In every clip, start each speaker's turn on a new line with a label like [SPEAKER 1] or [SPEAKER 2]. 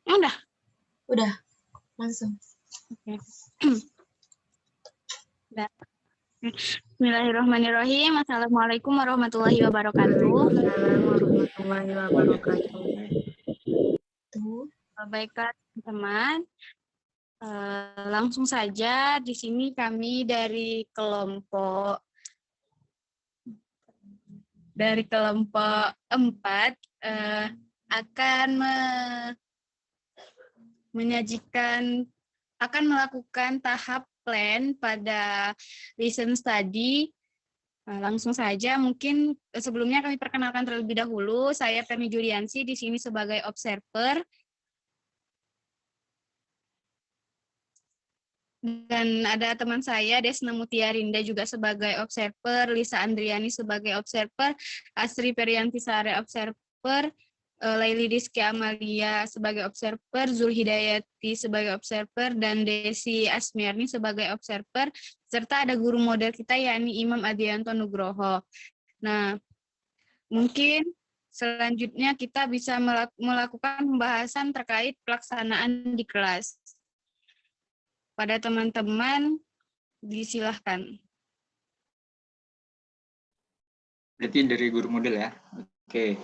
[SPEAKER 1] Udah?
[SPEAKER 2] Udah, langsung.
[SPEAKER 1] Oke. Bismillahirrahmanirrahim. Assalamualaikum warahmatullahi wabarakatuh.
[SPEAKER 2] Warahmatullahi wabarakatuh.
[SPEAKER 1] Baiklah teman-teman. Langsung saja di sini kami dari kelompok 4 akan melakukan tahap plan pada listen study. Langsung saja, mungkin sebelumnya kami perkenalkan terlebih dahulu. Saya Perni Juliansi di sini sebagai observer. Dan ada teman saya, Desna Mutiarinda juga sebagai observer, Lisa Andriani sebagai observer, Asri Perianti Sare observer, Laili Rizky Amalia sebagai observer, Zulhidayati sebagai observer, dan Desi Asmiarni sebagai observer, serta ada guru model kita yakni Imam Adianto Nugroho. Nah, mungkin selanjutnya kita bisa melakukan pembahasan terkait pelaksanaan di kelas. Pada teman-teman, disilahkan.
[SPEAKER 3] Berarti dari guru model ya? Oke.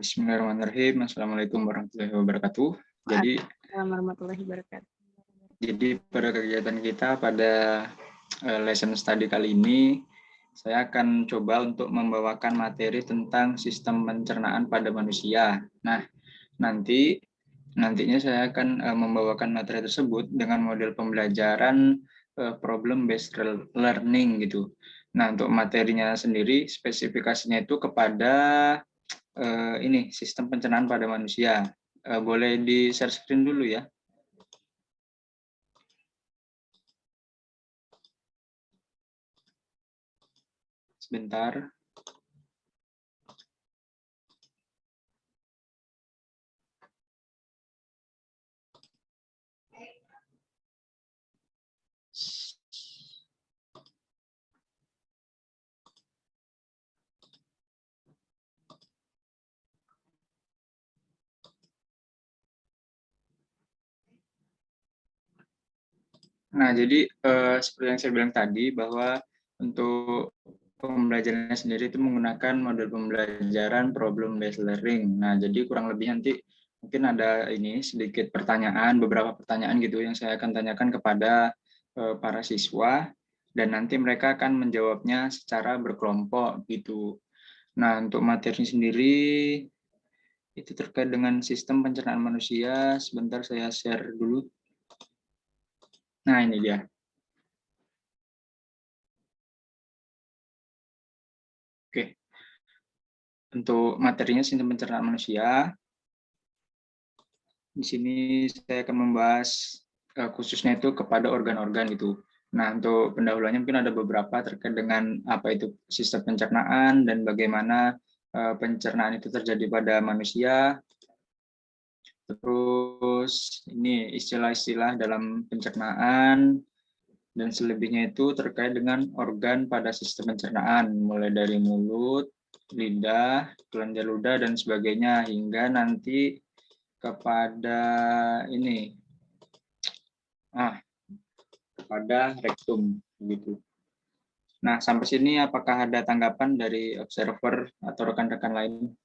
[SPEAKER 3] Bismillahirrahmanirrahim. Assalamualaikum warahmatullahi wabarakatuh.
[SPEAKER 1] Warahmatullahi wabarakatuh.
[SPEAKER 3] Jadi pada kegiatan kita pada lesson study kali ini, saya akan coba untuk membawakan materi tentang sistem pencernaan pada manusia. Nah, nantinya saya akan membawakan materi tersebut dengan model pembelajaran problem based learning gitu. Nah, untuk materinya sendiri spesifikasinya itu kepada ini sistem pencernaan pada manusia. Boleh di share screen dulu ya. Sebentar. Nah, jadi seperti yang saya bilang tadi bahwa untuk pembelajarannya sendiri itu menggunakan model pembelajaran problem based learning. Nah, jadi kurang lebih nanti mungkin ada ini sedikit pertanyaan, beberapa pertanyaan gitu yang saya akan tanyakan kepada para siswa dan nanti mereka akan menjawabnya secara berkelompok gitu. Nah, untuk materi sendiri itu terkait dengan sistem pencernaan manusia. Sebentar saya share dulu. Nah, ini dia. Oke. Untuk materinya sistem pencernaan manusia. Di sini saya akan membahas khususnya itu kepada organ-organ gitu. Nah, untuk pendahuluannya mungkin ada beberapa terkait dengan apa itu sistem pencernaan dan bagaimana pencernaan itu terjadi pada manusia. Terus ini istilah-istilah dalam pencernaan dan selebihnya itu terkait dengan organ pada sistem pencernaan, mulai dari mulut, lidah, kelenjar ludah dan sebagainya hingga nanti kepada ini kepada rektum begitu. Nah, sampai sini apakah ada tanggapan dari observer atau rekan-rekan lain?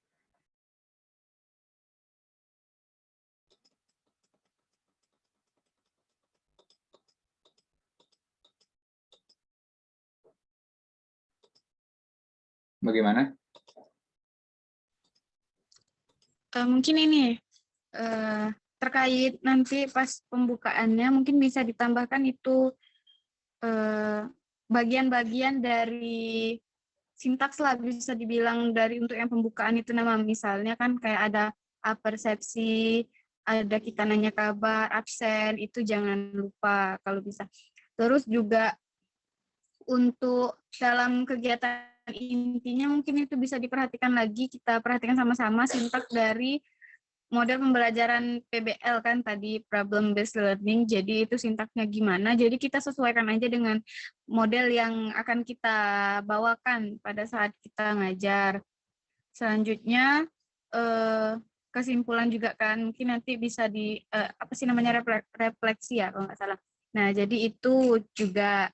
[SPEAKER 3] Bagaimana?
[SPEAKER 1] Mungkin ini terkait nanti pas pembukaannya mungkin bisa ditambahkan itu bagian-bagian dari sintaks lah, bisa dibilang dari untuk yang pembukaan itu nama misalnya kan kayak ada persepsi, ada kita nanya kabar, absen, itu jangan lupa kalau bisa. Terus juga untuk dalam kegiatan intinya mungkin itu bisa diperhatikan lagi, kita perhatikan sama-sama sintaks dari model pembelajaran PBL kan tadi problem based learning, jadi itu sintaksnya gimana, jadi kita sesuaikan aja dengan model yang akan kita bawakan pada saat kita ngajar. Selanjutnya kesimpulan juga kan, mungkin nanti bisa di apa sih namanya refleksi ya kalau nggak salah. Nah jadi itu juga.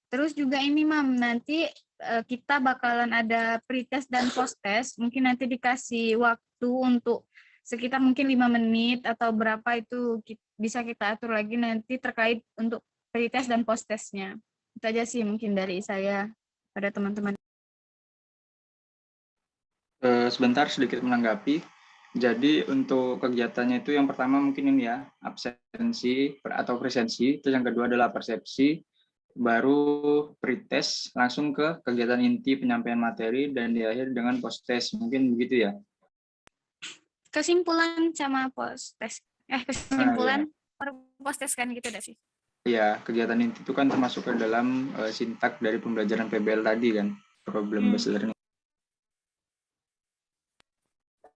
[SPEAKER 1] Terus juga ini Mam, nanti kita bakalan ada pretest dan posttest, mungkin nanti dikasih waktu untuk sekitar mungkin 5 menit atau berapa itu bisa kita atur lagi nanti terkait untuk pretest dan posttestnya. Itu aja sih mungkin dari saya pada teman-teman.
[SPEAKER 3] Sebentar sedikit menanggapi. Jadi untuk kegiatannya itu yang pertama mungkin ini ya, absensi atau presensi, terus yang kedua adalah persepsi, baru pretest langsung ke kegiatan inti penyampaian materi dan diakhiri dengan posttest, mungkin begitu ya.
[SPEAKER 1] Kesimpulan sama posttest. Kesimpulan per posttest kan gitu dah sih.
[SPEAKER 3] Iya, kegiatan inti itu kan termasuk ke dalam sintak dari pembelajaran PBL tadi kan, problem based learning.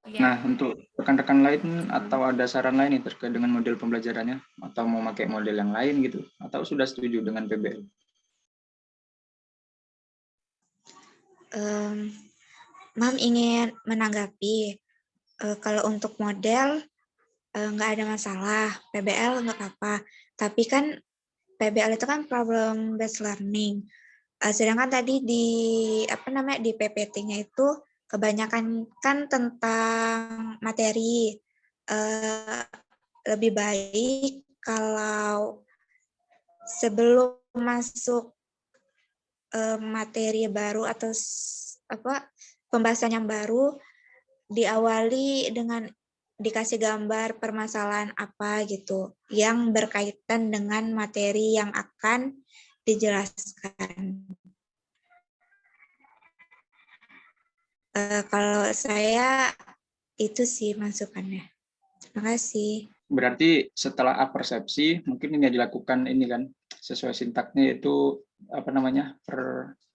[SPEAKER 3] Nah, untuk rekan-rekan lain atau ada saran lain nih terkait dengan model pembelajarannya atau mau pakai model yang lain gitu atau sudah setuju dengan PBL?
[SPEAKER 2] Mam ingin menanggapi kalau untuk model nggak ada masalah, PBL nggak apa-apa. Tapi kan PBL itu kan problem based learning. Sedangkan tadi di di PPT-nya itu kebanyakan kan tentang materi. Lebih baik kalau sebelum masuk materi baru atau pembahasan yang baru diawali dengan dikasih gambar permasalahan apa gitu yang berkaitan dengan materi yang akan dijelaskan. Kalau saya itu sih masukannya. Terima kasih.
[SPEAKER 3] Berarti setelah persepsi mungkin ini dilakukan ini kan sesuai sintaknya itu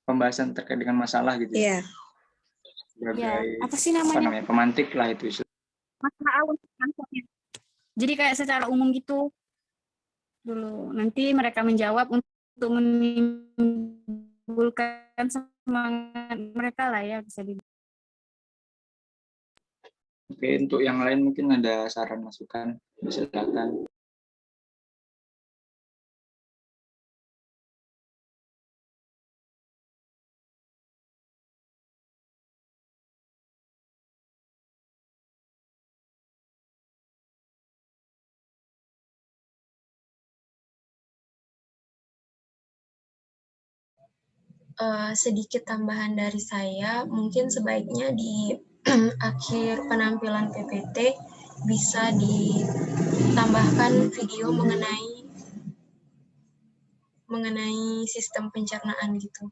[SPEAKER 3] pembahasan terkait dengan masalah gitu ya.
[SPEAKER 2] Iya.
[SPEAKER 3] Sebagai
[SPEAKER 1] Apa sih namanya?
[SPEAKER 3] Pemantik lah itu.
[SPEAKER 1] Masalah contohnya. Jadi kayak secara umum gitu dulu. Nanti mereka menjawab untuk menimbulkan semangat mereka lah ya bisa di.
[SPEAKER 3] Oke, untuk yang lain mungkin ada saran masukan, silakan.
[SPEAKER 2] Sedikit tambahan dari saya, mungkin sebaiknya di akhir penampilan PPT bisa ditambahkan video mengenai sistem pencernaan gitu.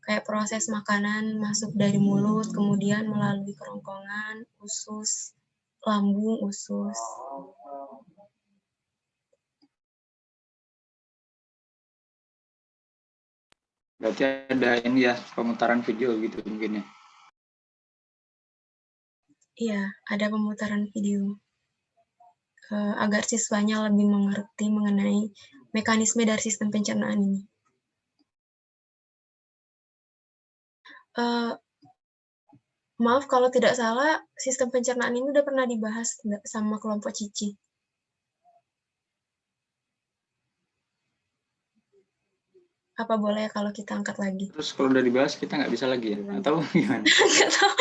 [SPEAKER 2] Kayak proses makanan masuk dari mulut, kemudian melalui kerongkongan, usus, lambung, usus.
[SPEAKER 3] Berarti ada ini ya, pemutaran video gitu mungkin ya.
[SPEAKER 2] Iya, ada pemutaran video. Agar siswanya lebih mengerti mengenai mekanisme dari sistem pencernaan ini. Maaf kalau tidak salah, sistem pencernaan ini udah pernah dibahas sama kelompok Cici. Apa boleh kalau kita angkat lagi?
[SPEAKER 3] Terus kalau udah dibahas kita nggak bisa lagi ya? Atau gimana?
[SPEAKER 2] Nggak tahu.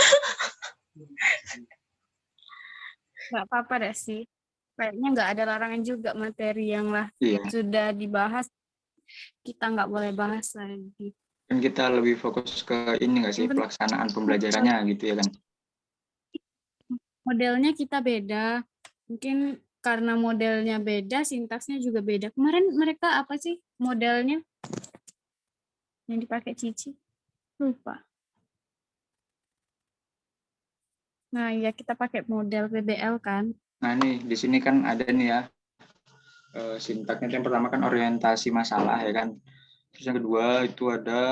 [SPEAKER 1] Nggak apa-apa deh sih. Kayaknya nggak ada larangan juga materi yang sudah dibahas. Kita nggak boleh bahas lagi.
[SPEAKER 3] Kan kita lebih fokus ke ini nggak sih, pelaksanaan pembelajarannya gitu ya kan?
[SPEAKER 1] Modelnya kita beda. Mungkin karena modelnya beda, sintaksnya juga beda. Kemarin mereka apa sih modelnya yang dipakai Cici? Lupa. Nah, ya kita pakai model PBL kan.
[SPEAKER 3] Nah, nih di sini kan ada nih ya sintaknya. Yang pertama kan orientasi masalah ya kan. Terus yang kedua itu ada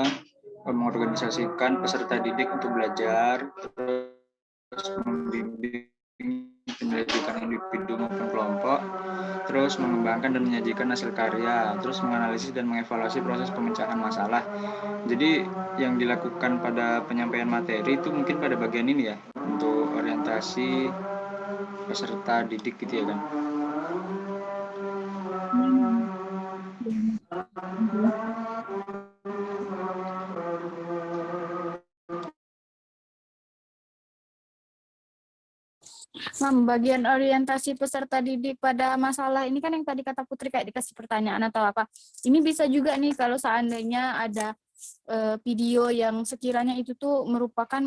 [SPEAKER 3] mengorganisasikan peserta didik untuk belajar, terus membimbing penyelidikan individu maupun kelompok, terus mengembangkan dan menyajikan hasil karya, terus menganalisis dan mengevaluasi proses pemecahan masalah. Jadi yang dilakukan pada penyampaian materi itu mungkin pada bagian ini ya, untuk orientasi peserta didik gitu ya kan.
[SPEAKER 1] Mam, bagian orientasi peserta didik pada masalah ini kan yang tadi kata Putri kayak dikasih pertanyaan atau apa. Ini bisa juga nih kalau seandainya ada video yang sekiranya itu tuh merupakan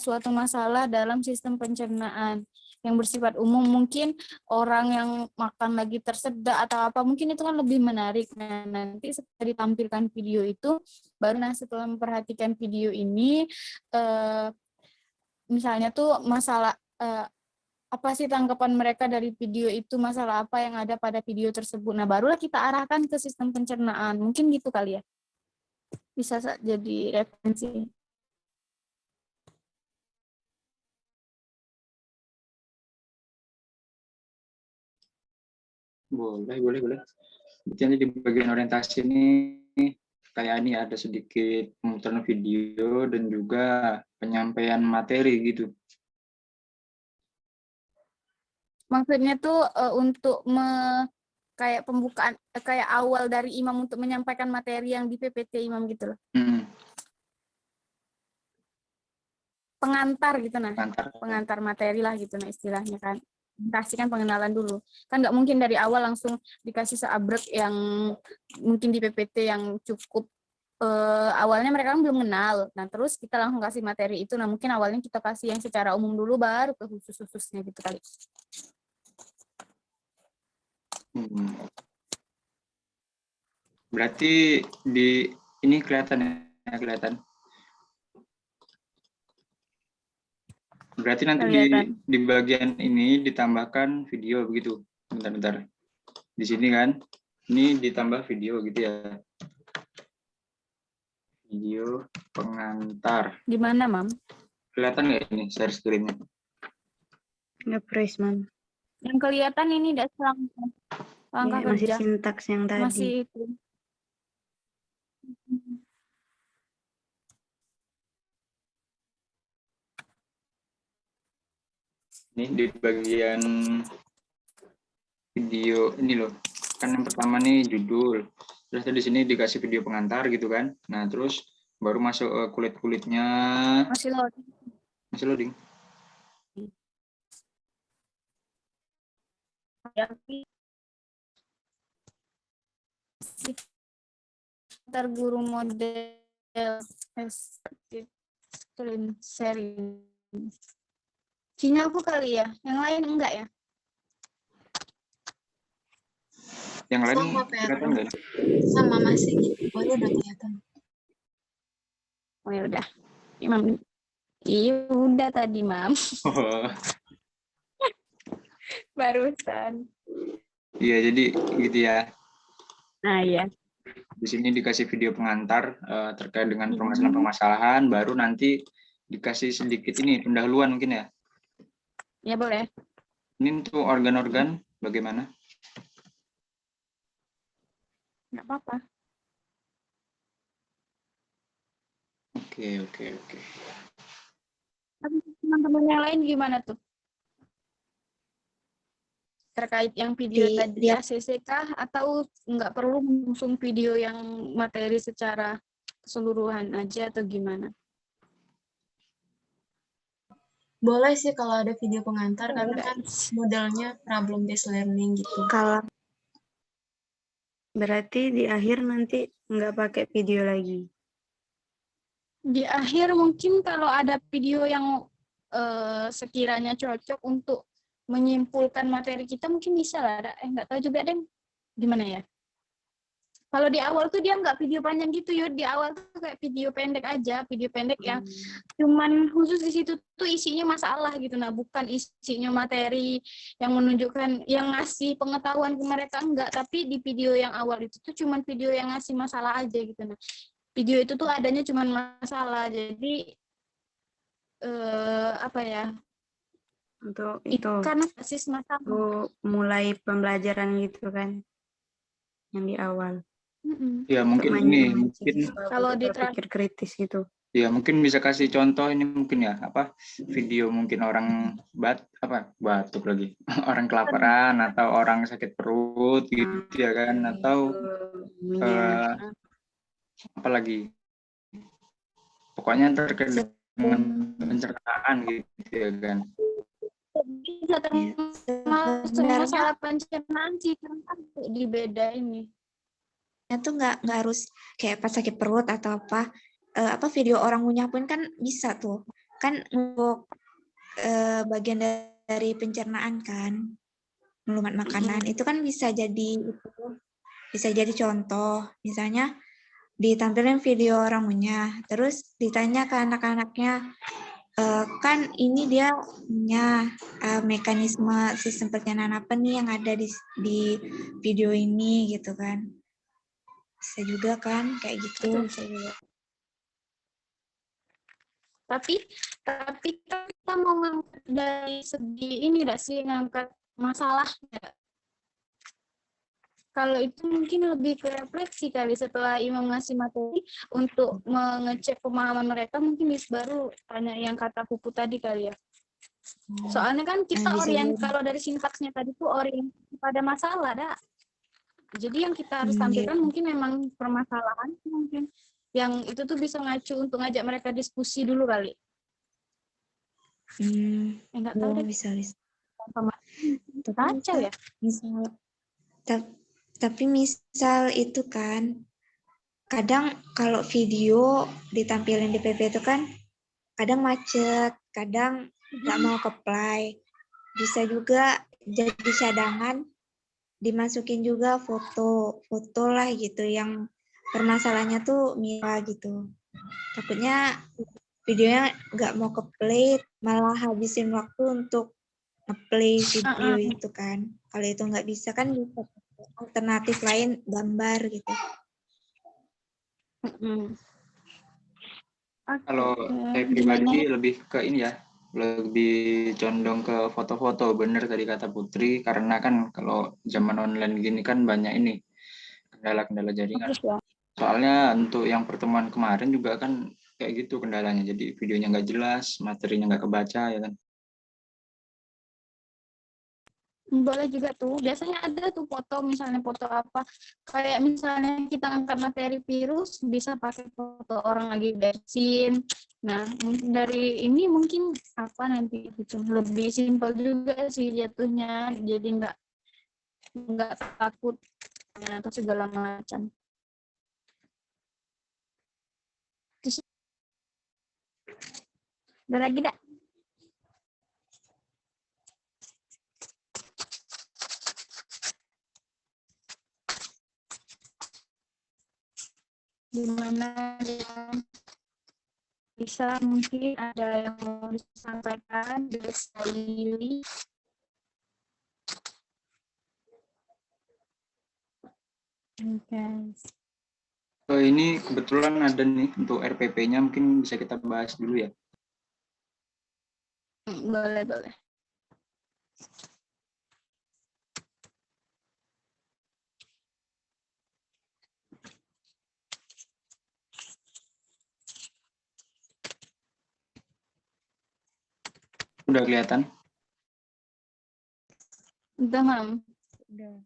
[SPEAKER 1] suatu masalah dalam sistem pencernaan yang bersifat umum, mungkin orang yang makan lagi tersedak atau apa, mungkin itu kan lebih menarik. Nah, nanti setelah ditampilkan video itu, baru setelah memperhatikan video ini, misalnya tuh masalah apa sih tanggapan mereka dari video itu, masalah apa yang ada pada video tersebut. Nah, barulah kita arahkan ke sistem pencernaan. Mungkin gitu kali ya. Bisa jadi referensi.
[SPEAKER 3] Boleh. Berarti nanti di bagian orientasi ini kayak ini ada sedikit pemutaran video dan juga penyampaian materi gitu.
[SPEAKER 1] Maksudnya tuh untuk kayak pembukaan, kayak awal dari imam untuk menyampaikan materi yang di PPT imam gitu loh. Pengantar gitu pengantar materi lah gitu istilahnya kan. Kasihkan pengenalan dulu. Kan nggak mungkin dari awal langsung dikasih seabrek yang mungkin di PPT yang cukup awalnya mereka kan belum kenal. Nah, terus kita langsung kasih materi itu. Nah, mungkin awalnya kita kasih yang secara umum dulu baru ke khusus-khususnya gitu kali.
[SPEAKER 3] Berarti di ini kelihatan ya, kelihatan. Berarti nanti di bagian ini ditambahkan video begitu. Bentar. Di sini kan, ini ditambah video gitu ya. Video pengantar.
[SPEAKER 1] Di mana, Mam?
[SPEAKER 3] Kelihatan nggak ini share screen-nya?
[SPEAKER 2] Nge-press, Mam.
[SPEAKER 1] Yang kelihatan ini langkah
[SPEAKER 2] ya,
[SPEAKER 1] kerja.
[SPEAKER 2] Masih sintaks yang tadi.
[SPEAKER 1] Masih itu.
[SPEAKER 3] Ini di bagian video ini loh. Kan yang pertama nih judul. Terus di sini dikasih video pengantar gitu kan. Nah, terus baru masuk kulit-kulitnya.
[SPEAKER 1] Masih loading.
[SPEAKER 3] Masih loading.
[SPEAKER 1] Antar guru model screen sharing. Sinyalku kali ya, yang lain enggak ya?
[SPEAKER 3] Yang lain
[SPEAKER 4] sama
[SPEAKER 3] kelihatan enggak?
[SPEAKER 4] Sama masih. Baru udah kelihatan.
[SPEAKER 1] Oh ya udah. Imam. Iya udah tadi, Mam.
[SPEAKER 3] Oh.
[SPEAKER 1] Barusan.
[SPEAKER 3] Iya, jadi gitu ya.
[SPEAKER 1] Nah, iya.
[SPEAKER 3] Di sini dikasih video pengantar terkait dengan permasalahan-permasalahan, baru nanti dikasih sedikit ini pendahuluan mungkin ya.
[SPEAKER 1] Ya boleh.
[SPEAKER 3] Ini untuk organ-organ bagaimana?
[SPEAKER 1] Nggak apa-apa.
[SPEAKER 3] Oke.
[SPEAKER 1] Teman-teman yang lain gimana tuh? Terkait yang video tadi ACC kah? Atau nggak perlu langsung video yang materi secara keseluruhan aja atau gimana?
[SPEAKER 4] Boleh sih kalau ada video pengantar, karena kan modelnya problem based learning gitu.
[SPEAKER 2] Kalau berarti di akhir nanti nggak pakai video lagi.
[SPEAKER 1] Di akhir mungkin kalau ada video yang sekiranya cocok untuk menyimpulkan materi kita mungkin bisa lah. Nggak tahu juga deh gimana ya. Kalau di awal tuh dia nggak video panjang gitu Yud. Di awal tuh kayak video pendek aja, video pendek yang cuman khusus di situ tuh isinya masalah gitu. Nah, bukan isinya materi yang menunjukkan, yang ngasih pengetahuan ke mereka, enggak. Tapi di video yang awal itu tuh cuman video yang ngasih masalah aja gitu. Nah, video itu tuh adanya cuman masalah. Jadi apa ya?
[SPEAKER 2] Untuk itu.
[SPEAKER 1] Karena basis masalah.
[SPEAKER 2] Mulai pembelajaran gitu kan, yang di awal.
[SPEAKER 3] Ya mungkin ini mungkin
[SPEAKER 1] kalau
[SPEAKER 2] berpikir kritis gitu.
[SPEAKER 3] Ya mungkin bisa kasih contoh ini mungkin ya apa video mungkin orang batuk lagi orang kelaparan atau orang sakit perut gitu ya kan atau eh, apa lagi pokoknya terkait dengan pencernaan gitu ya kan.
[SPEAKER 1] Bisa termasuk
[SPEAKER 2] Sebenarnya
[SPEAKER 1] masalah pencernaan sih, kan dibeda ini.
[SPEAKER 2] tuh nggak harus kayak pas sakit perut atau apa video orang ngunyah pun kan bisa tuh kan untuk bagian dari pencernaan kan melumat makanan itu kan bisa jadi contoh misalnya ditampilin video orang ngunyah terus ditanya ke anak-anaknya kan ini dia punya mekanisme sistem pencernaan apa nih yang ada di video ini gitu kan bisa juga kan kayak gitu.
[SPEAKER 1] Bisa juga. Tapi kita mau ngangkat dari segi ini enggak sih, ngangkat masalahnya. Kalau itu mungkin lebih ke refleksi kali setelah Imam ngasih materi untuk mengecek pemahaman mereka, mungkin baru tanya yang kata Pupu tadi kali ya. Soalnya kan kita kalau dari sintaksnya tadi tuh orientasi pada masalah, dah. Jadi yang kita harus tampilkan mungkin memang permasalahan mungkin yang itu tuh bisa ngacu untuk ngajak mereka diskusi dulu kali. Enggak tahu deh.
[SPEAKER 2] Bisa.
[SPEAKER 1] Kacau ya.
[SPEAKER 2] Tapi misal itu kan kadang kalau video ditampilin di PP itu kan kadang macet, kadang nggak mau ke-play. Bisa juga jadi cadangan dimasukin juga foto lah gitu yang permasalahannya tuh mirip gitu. Takutnya videonya nggak mau ke-play malah habisin waktu untuk nge-play video itu kan. Kalau itu nggak bisa kan bisa alternatif lain gambar gitu.
[SPEAKER 3] Kalau saya pribadi lebih ke ini ya, lebih condong ke foto-foto, bener tadi kata Putri, karena kan kalau zaman online gini kan banyak ini kendala-kendala jaringan. Soalnya untuk yang pertemuan kemarin juga kan kayak gitu kendalanya, jadi videonya nggak jelas, materinya nggak kebaca ya kan.
[SPEAKER 1] Boleh juga tuh, biasanya ada tuh foto, misalnya foto apa, kayak misalnya kita angkat materi virus, bisa pakai foto orang lagi bersin. Nah, dari ini mungkin apa nanti gitu, lebih simpel juga sih jatuhnya, jadi nggak takut atau segala macam. Ada lagi dah? Gimana yang bisa mungkin ada yang mau disampaikan dari
[SPEAKER 3] Ini kebetulan ada nih untuk RPP-nya, mungkin bisa kita bahas dulu ya.
[SPEAKER 1] Boleh.
[SPEAKER 3] Udah kelihatan?
[SPEAKER 1] Udah, Mam.
[SPEAKER 2] Udah.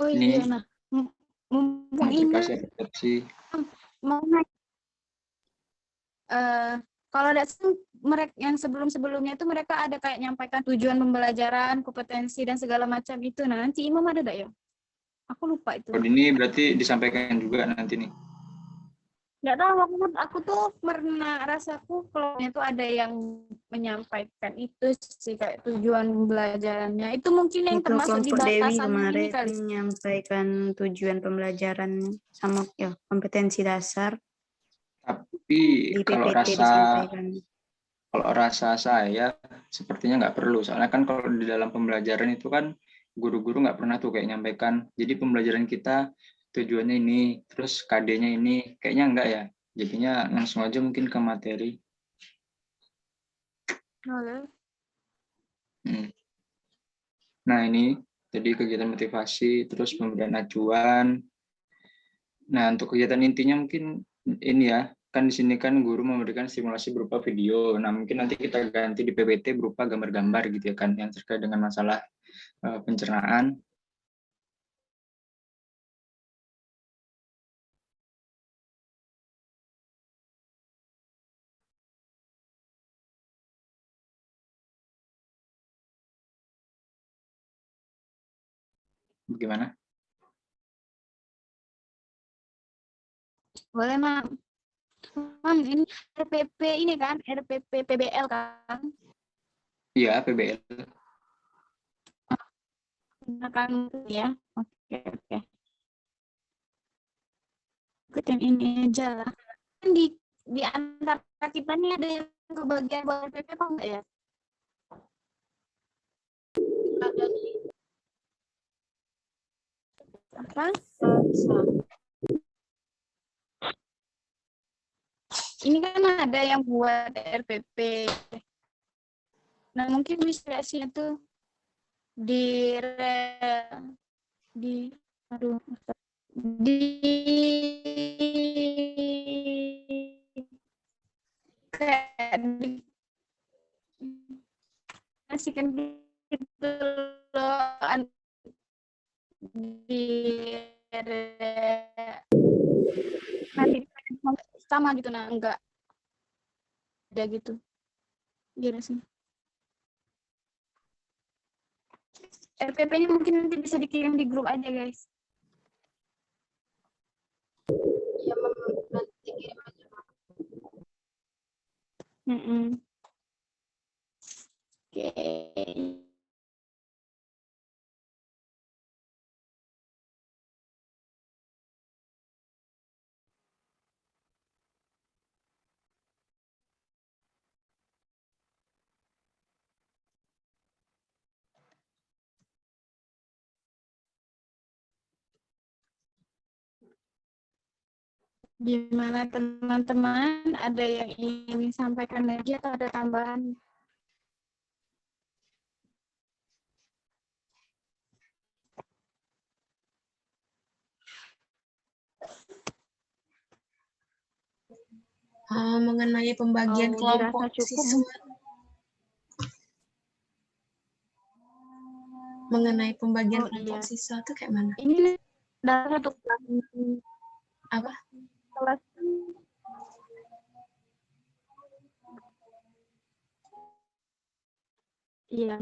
[SPEAKER 1] Oh iya, nah. Mumpung ini
[SPEAKER 3] persepsi.
[SPEAKER 1] mau kalau mereka yang sebelumnya itu mereka ada kayak nyampaikan tujuan pembelajaran, kompetensi dan segala macam itu. Nah, nanti Imam ada enggak ya? Aku lupa itu.
[SPEAKER 3] Oh, ini berarti disampaikan juga nanti nih.
[SPEAKER 1] Nggak tahu, aku tuh pernah rasaku kalau itu ada yang menyampaikan itu sih kayak tujuan pembelajarannya. Itu mungkin yang
[SPEAKER 5] itu
[SPEAKER 1] termasuk di
[SPEAKER 5] kelompok Dewi
[SPEAKER 1] batasan
[SPEAKER 5] kemarin
[SPEAKER 1] ini kali.
[SPEAKER 5] menyampaikan tujuan pembelajaran sama kompetensi dasar
[SPEAKER 3] Tapi
[SPEAKER 5] di
[SPEAKER 3] kalau
[SPEAKER 5] PPT
[SPEAKER 3] rasa
[SPEAKER 5] disampaikan.
[SPEAKER 3] Kalau rasa saya sepertinya nggak perlu, soalnya kan kalau di dalam pembelajaran itu kan guru-guru nggak pernah tuh kayak nyampaikan, jadi pembelajaran kita tujuannya ini, terus KD-nya ini, kayaknya enggak ya. Jadinya langsung aja mungkin ke materi.
[SPEAKER 1] Boleh.
[SPEAKER 3] Nah ini, jadi kegiatan motivasi, terus pemberian acuan. Nah untuk kegiatan intinya mungkin ini ya, kan di sini kan guru memberikan simulasi berupa video. Nah mungkin nanti kita ganti di PPT berupa gambar-gambar gitu ya kan, yang terkait dengan masalah pencernaan. Bagaimana?
[SPEAKER 1] Boleh, Mam. Mam, ini RPP ini kan, RPP PBL kan?
[SPEAKER 3] Iya, PBL.
[SPEAKER 1] Gunakan ya. Oke, oke. Ikutin ini aja lah. Kan di antara kita nih ada yang kebagian buat RPP apa enggak ya? Ada nih. Apa? Ini kan ada yang buat RPP. Nah, mungkin diskresinya tuh di di aduh di kayak kasihkan gitu loh di nanti sama gitu, nah enggak ada gitu gimana sih. RPP-nya mungkin nanti bisa dikirim di grup aja, guys.
[SPEAKER 4] Iya, nanti kirim aja.
[SPEAKER 1] Oke. Gimana teman-teman? Ada yang ingin disampaikan lagi atau ada tambahan?
[SPEAKER 4] Mengenai pembagian kelompok
[SPEAKER 1] dirasa cukup?
[SPEAKER 4] siswa. Mengenai pembagian kelompok siswa itu kayak mana?
[SPEAKER 1] Ini dalam satu
[SPEAKER 4] Apa?
[SPEAKER 1] kelas. Iya.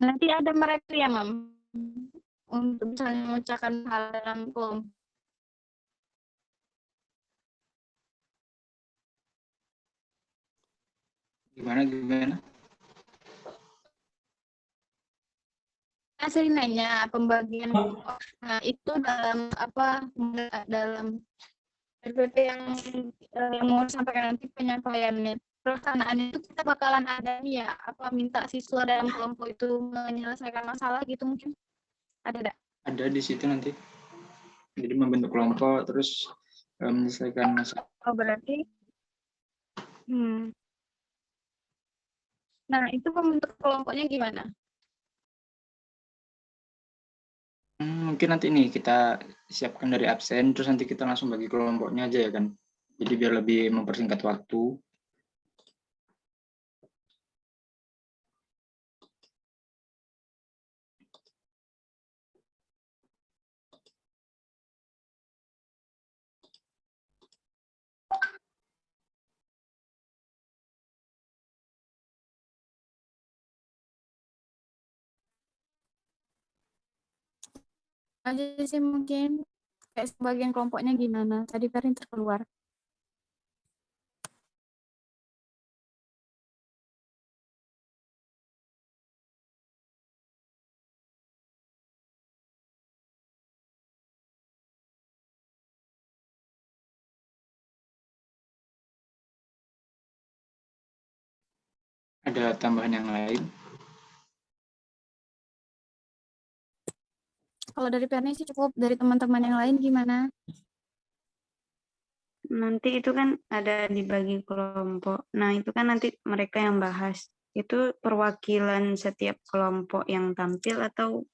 [SPEAKER 1] Nanti ada mereka ya, Mam, untuk misalnya mengucapkan hal dalam kelompok.
[SPEAKER 3] Gimana?
[SPEAKER 1] Saya nanya pembagian itu dalam apa, dalam RPP yang mau disampaikan nanti penyampaiannya. Pelaksanaan itu kita bakalan ada nih ya, apa minta siswa dalam kelompok itu menyelesaikan masalah gitu mungkin? Ada enggak?
[SPEAKER 3] Ada di situ nanti. Jadi membentuk kelompok terus menyelesaikan masalah.
[SPEAKER 1] Oh, berarti Nah, itu pembentuk kelompoknya gimana?
[SPEAKER 3] Mungkin nanti nih kita siapkan dari absen, terus nanti kita langsung bagi kelompoknya aja ya kan. Jadi biar lebih mempersingkat waktu.
[SPEAKER 1] Aja sih mungkin kayak sebagian kelompoknya gimana? Tadi Perin terkeluar.
[SPEAKER 3] Ada tambahan yang lain?
[SPEAKER 1] Kalau dari Perni sih cukup, dari teman-teman yang lain gimana?
[SPEAKER 5] Nanti itu kan ada dibagi kelompok. Nah, itu kan nanti mereka yang bahas. Itu perwakilan setiap kelompok yang tampil atau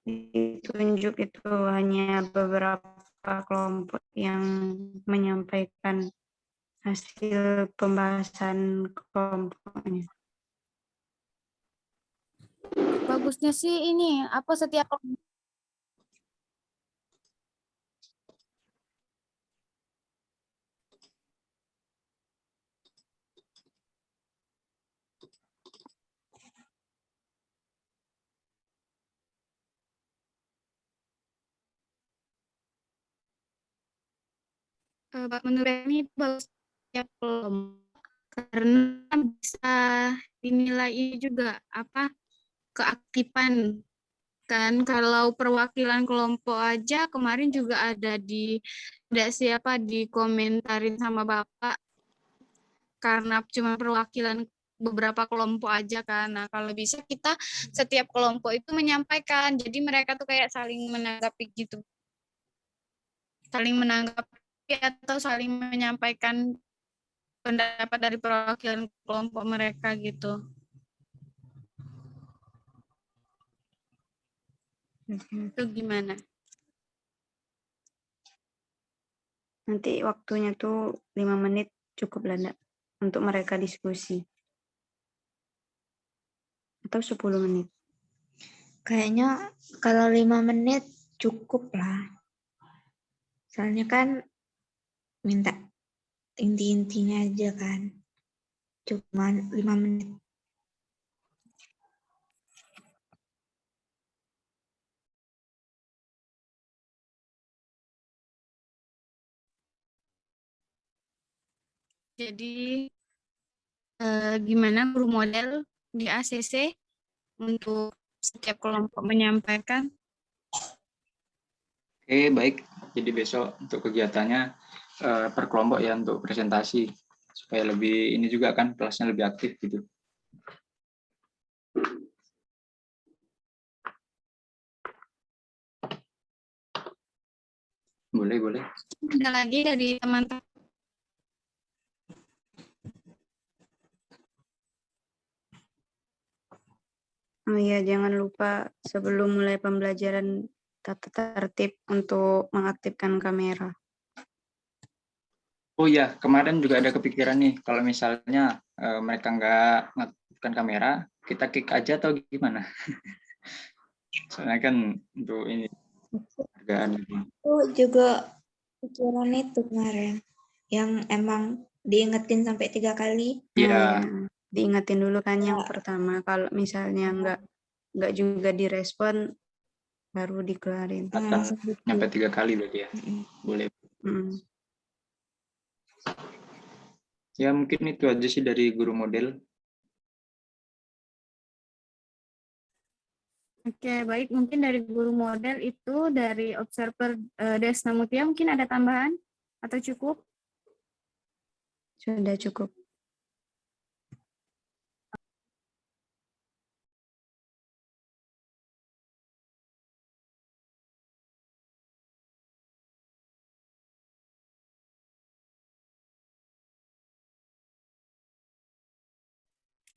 [SPEAKER 5] ditunjuk itu hanya beberapa kelompok yang menyampaikan hasil pembahasan kelompoknya.
[SPEAKER 1] Bagusnya sih ini, apa setiap menurut ini bagus setiap kelompok karena bisa dinilai juga apa keaktifan kan. Kalau perwakilan kelompok aja kemarin juga ada tidak siapa dikomentarin sama Bapak karena cuma perwakilan beberapa kelompok aja kan. Nah, kalau bisa kita setiap kelompok itu menyampaikan. Jadi mereka tuh kayak saling menanggapi gitu. Saling menanggapi atau saling menyampaikan pendapat dari perwakilan kelompok mereka gitu. Itu gimana?
[SPEAKER 5] Nanti waktunya tuh 5 menit cukup lah Ndak, untuk mereka diskusi. Atau 10 menit.
[SPEAKER 2] Kayaknya kalau 5 menit cukup lah. Soalnya kan minta inti-intinya aja kan. Cuman 5 menit.
[SPEAKER 1] Jadi gimana guru model di ACC untuk setiap kelompok menyampaikan?
[SPEAKER 3] Oke, baik. Jadi besok untuk kegiatannya per kelompok ya untuk presentasi supaya lebih ini juga kan kelasnya lebih aktif gitu. Boleh, boleh.
[SPEAKER 1] Ada lagi dari teman-teman?
[SPEAKER 5] Oh iya, jangan lupa sebelum mulai pembelajaran tata tertib untuk mengaktifkan kamera.
[SPEAKER 3] Oh iya, kemarin juga ada kepikiran nih, kalau misalnya mereka nggak mengaktifkan kamera, kita kick aja atau gimana? Soalnya kan untuk ini hargaan.
[SPEAKER 2] Aku juga pikiran itu kemarin. Yang emang diingetin sampai 3 kali.
[SPEAKER 5] Nah,
[SPEAKER 3] Iya,
[SPEAKER 5] ya, diingetin dulu kan yang
[SPEAKER 2] Ya.
[SPEAKER 5] pertama. Kalau misalnya nggak juga direspon, baru dikeluarin.
[SPEAKER 3] akan nyampe 3 kali berarti ya. Boleh.
[SPEAKER 5] Hmm.
[SPEAKER 3] Ya mungkin itu aja sih dari guru model.
[SPEAKER 1] Oke, baik. Mungkin dari guru model itu dari observer Desna Mutia mungkin ada tambahan atau cukup?
[SPEAKER 5] Sudah cukup.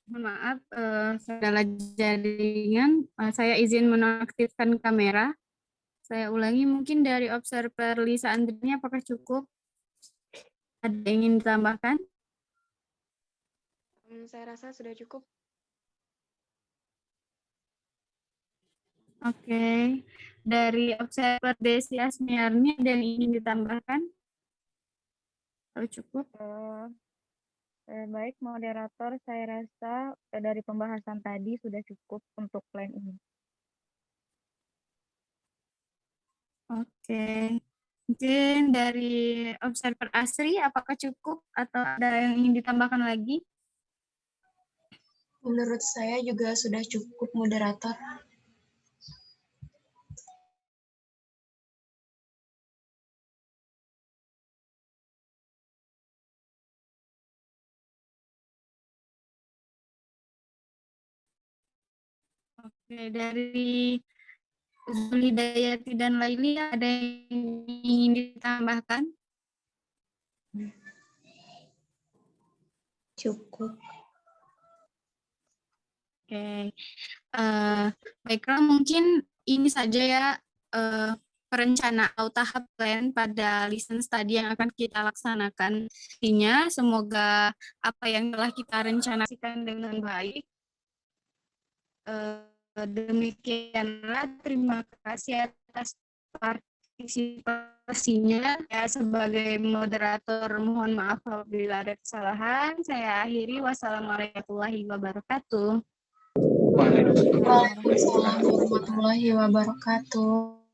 [SPEAKER 1] Mohon maaf, segala jaringan, saya izin menonaktifkan kamera. Saya ulangi mungkin dari observer Lisa Andrini apakah cukup? Ada yang ingin ditambahkan?
[SPEAKER 6] Saya rasa sudah cukup.
[SPEAKER 1] Oke. Dari observer Desi Asmiarni ada yang ingin ditambahkan? Kalau cukup. Baik, moderator, saya rasa dari pembahasan tadi sudah cukup untuk plan ini. Oke. Mungkin dari observer Asri, apakah cukup atau ada yang ingin ditambahkan lagi?
[SPEAKER 4] Menurut saya juga sudah cukup, moderator.
[SPEAKER 1] Oke, dari Zulhidayati dan Laili ada yang ingin ditambahkan?
[SPEAKER 2] Cukup.
[SPEAKER 1] Oke, baiklah mungkin ini saja ya perencanaan atau tahap plan pada listen study yang akan kita laksanakan. Intinya semoga apa yang telah kita rencanakan dengan baik. Demikianlah, terima kasih atas partisipasinya. Ya, sebagai moderator mohon maaf apabila ada kesalahan. Saya akhiri. Wassalamualaikum warahmatullahi wabarakatuh.
[SPEAKER 4] Waalaikumsalam warahmatullahi wabarakatuh.